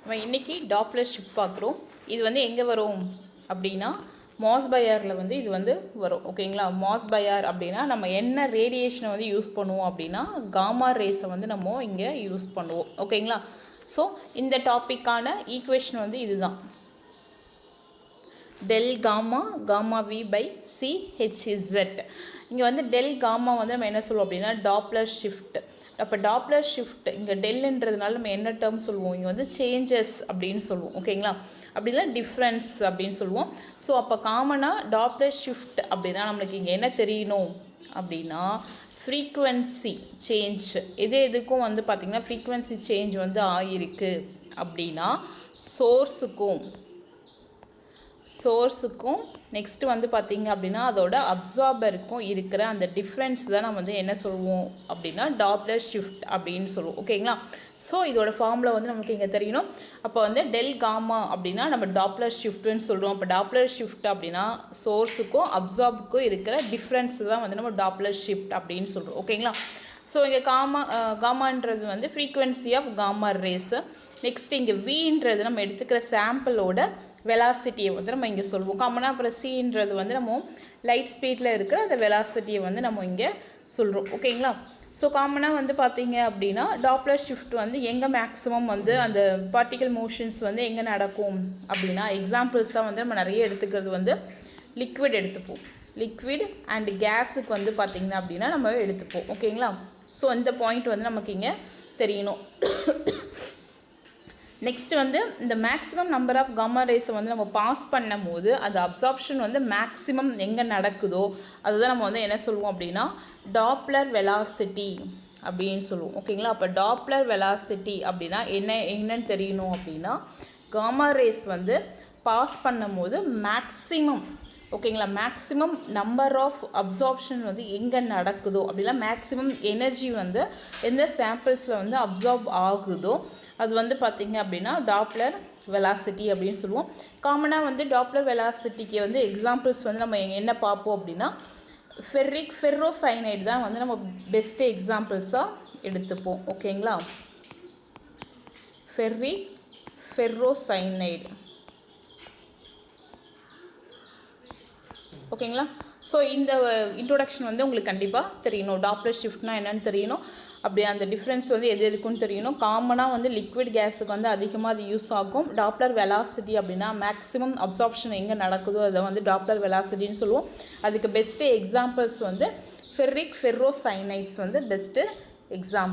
நம்ம இன்றைக்கி Doppler shift பார்க்குறோம். இது வந்து எங்கே வரும் அப்படின்னா மாஸ் பை ஏரில் வந்து இது வந்து வரும். ஓகேங்களா? மாஸ் பை ஏர் அப்படின்னா நம்ம என்ன ரேடியேஷனை வந்து யூஸ் பண்ணுவோம் அப்படின்னா காமா ரேஸை வந்து நம்ம இங்கே யூஸ் பண்ணுவோம். ஓகேங்களா? ஸோ இந்த டாப்பிக்கான ஈக்குவேஷன் வந்து இதுதான். Del gamma gamma V by C H Z. இங்கே வந்து டெல் காமா வந்து நம்ம என்ன சொல்லுவோம் அப்படின்னா டாப்லர் ஷிஃப்ட். அப்போ டாப்லர் ஷிஃப்ட் இங்கே டெல்லுன்றதுனால நம்ம என்ன டேர்ம் சொல்லுவோம், இங்கே வந்து சேஞ்சஸ் அப்படின்னு சொல்லுவோம். ஓகேங்களா? அப்படின்னா டிஃப்ரென்ஸ் அப்படின்னு சொல்லுவோம். ஸோ அப்போ காமனாக டாப்லர் ஷிஃப்ட் அப்படின்னா நம்மளுக்கு இங்கே என்ன தெரியணும் அப்படின்னா ஃப்ரீக்குவென்சி சேஞ்ச் எதுக்கும் வந்து பார்த்திங்கன்னா ஃப்ரீக்குவென்சி சேஞ்ச் வந்து ஆகிருக்கு அப்படின்னா சோர்ஸுக்கும் நெக்ஸ்ட்டு வந்து பார்த்திங்க அப்படின்னா அதோட அப்சார்பருக்கும் இருக்கிற அந்த டிஃப்ரென்ஸ் தான் நம்ம வந்து என்ன சொல்லுவோம் அப்படின்னா டாப்லர் ஷிஃப்ட் அப்படின்னு சொல்லுவோம். ஓகேங்களா? ஸோ இதோட ஃபார்முலா வந்து நமக்கு இங்கே தெரியணும். அப்போ வந்து டெல் காமா அப்படின்னா நம்ம டாப்லர் ஷிஃப்ட்டுன்னு சொல்லுவோம். அப்போ டாப்லர் ஷிஃப்ட் அப்படின்னா சோர்ஸுக்கும் அப்சார்புக்கும் இருக்கிற டிஃப்ரென்ஸ் தான் வந்து நம்ம டாப்லர் ஷிஃப்ட் அப்படின்னு சொல்கிறோம். ஓகேங்களா? ஸோ இங்கே காமான்றது வந்து frequency of gamma rays. Next இங்கே வின்றது நம்ம எடுத்துக்கிற சாம்பிளோட வெலாசிட்டியை வந்து நம்ம இங்கே சொல்லுவோம். காமனாக அப்புறம் சின்றது வந்து நம்ம லைட் ஸ்பீடில் இருக்கிற அந்த வெலாசிட்டியை வந்து நம்ம இங்கே சொல்கிறோம். ஓகேங்களா? ஸோ காமனாக வந்து பார்த்திங்க அப்படின்னா டாப்லர் ஷிஃப்ட் வந்து எங்கே மேக்ஸிமம் வந்து அந்த பார்ட்டிக்கல் மோஷன்ஸ் வந்து எங்கே நடக்கும் அப்படின்னா எக்ஸாம்பிள்ஸாக வந்து நம்ம நிறைய எடுத்துக்கிறது வந்து லிக்விட் எடுத்துப்போம். லிக்விட் அண்ட் கேஸுக்கு வந்து பார்த்திங்கன்னா அப்படின்னா நம்ம எடுத்துப்போம். ஓகேங்களா? ஸோ இந்த பாயிண்ட் வந்து நமக்கு இங்கே தெரியணும். நெக்ஸ்ட் வந்து இந்த மேக்ஸிமம் நம்பர் ஆஃப் காமா ரேஸை வந்து நம்ம பாஸ் பண்ணும் போது அது அப்சார்ப்ஷன் வந்து மேக்ஸிமம் எங்கே நடக்குதோ அதுதான் நம்ம வந்து என்ன சொல்லுவோம் அப்படின்னா டாப்லர் வெலாசிட்டி அப்படின்னு சொல்லுவோம். ஓகேங்களா? அப்போ டாப்லர் வெலாசிட்டி அப்படின்னா என்னன்னு தெரியணும் அப்படின்னா காமா ரேஸ் வந்து பாஸ் பண்ணும் போது மேக்ஸிமம், ஓகேங்களா, மேக்ஸிமம் நம்பர் ஆஃப் அப்சார்ப்ஷன் வந்து எங்கே நடக்குதோ அப்படின்னா மேக்ஸிமம் எனர்ஜி வந்து எந்த சாம்பிள்ஸில் வந்து அப்சார்ப் ஆகுதோ அது வந்து பார்த்திங்க அப்படின்னா டாப்லர் வெலாசிட்டி அப்படின்னு சொல்லுவோம். காமனாக வந்து டாப்லர் வெலாசிட்டிக்கு வந்து எக்ஸாம்பிள்ஸ் வந்து நம்ம என்ன பார்ப்போம் அப்படின்னா ஃபெர்ரோசைனைடு தான் வந்து நம்ம பெஸ்ட்டு எக்ஸாம்பிள்ஸாக எடுத்துப்போம். ஓகேங்களா? ஃபெர்ரோசைனைடு. ஓகேங்களா? ஸோ இந்த இன்ட்ரோடக்ஷன் வந்து உங்களுக்கு கண்டிப்பாக தெரியணும். டாப்லர் ஷிஃப்ட்னா என்னென்னு தெரியணும். அப்படி அந்த டிஃப்ரென்ஸ் வந்து எதுக்குன்னு தெரியணும். காமனாக வந்து லிக்விட் கேஸுக்கு வந்து அதிகமாக அது யூஸ் ஆகும். டாப்லர் வெலாசிட்டி அப்படின்னா மேக்ஸிமம் அப்சார்ப்ஷன் எங்கே நடக்குதோ அதை வந்து டாப்லர் வெலாசிட்டின்னு சொல்லுவோம். அதுக்கு பெஸ்ட்டு எக்ஸாம்பிள்ஸ் வந்து ஃபெர்ரோசைனைட்ஸ் வந்து பெஸ்ட்டு எக்ஸாம்பிள்.